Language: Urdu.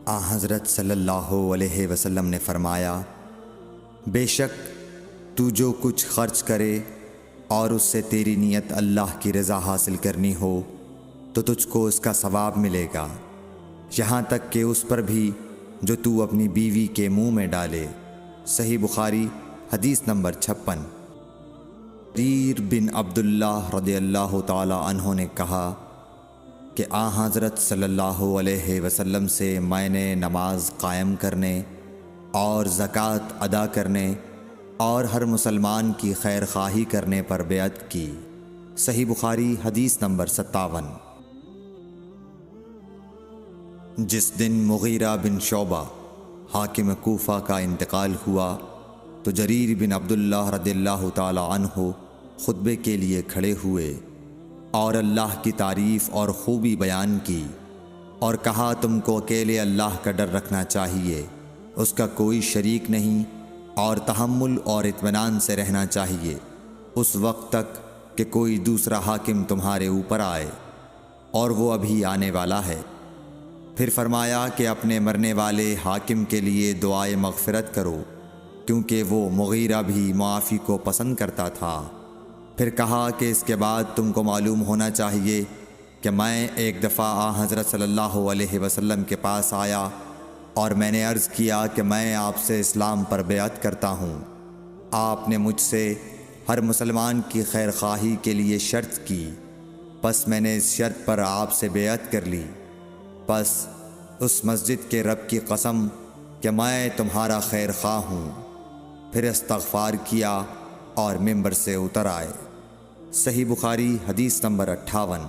حضرت صلی اللہ علیہ وسلم نے فرمایا، بے شک تو جو کچھ خرچ کرے اور اس سے تیری نیت اللہ کی رضا حاصل کرنی ہو تو تجھ کو اس کا ثواب ملے گا، یہاں تک کہ اس پر بھی جو تو اپنی بیوی کے منہ میں ڈالے۔ صحیح بخاری حدیث نمبر 56۔ جریر بن عبداللہ رضی اللہ تعالی عنہ نے کہا کہ حضرت صلی اللہ علیہ وسلم سے میں نے نماز قائم کرنے اور زکوٰۃ ادا کرنے اور ہر مسلمان کی خیر خواہی کرنے پر بیعت کی۔ صحیح بخاری حدیث نمبر 57۔ جس دن مغیرہ بن شعبہ حاکم کوفہ کا انتقال ہوا تو جریر بن عبداللہ رضی اللہ تعالی عنہ خطبے کے لیے کھڑے ہوئے اور اللہ کی تعریف اور خوبی بیان کی اور کہا، تم کو اکیلے اللہ کا ڈر رکھنا چاہیے، اس کا کوئی شریک نہیں، اور تحمل اور اطمینان سے رہنا چاہیے اس وقت تک کہ کوئی دوسرا حاکم تمہارے اوپر آئے، اور وہ ابھی آنے والا ہے۔ پھر فرمایا کہ اپنے مرنے والے حاکم کے لیے دعائے مغفرت کرو، کیونکہ وہ مغیرہ بھی معافی کو پسند کرتا تھا۔ پھر کہا کہ اس کے بعد تم کو معلوم ہونا چاہیے کہ میں ایک دفعہ حضرت صلی اللہ علیہ وسلم کے پاس آیا اور میں نے عرض کیا کہ میں آپ سے اسلام پر بیعت کرتا ہوں۔ آپ نے مجھ سے ہر مسلمان کی خیر خواہی کے لیے شرط کی، پس میں نے اس شرط پر آپ سے بیعت کر لی۔ پس اس مسجد کے رب کی قسم کہ میں تمہارا خیر خواہ ہوں۔ پھر استغفار کیا اور ممبر سے اتر آئے۔ صحیح بخاری حدیث نمبر 58۔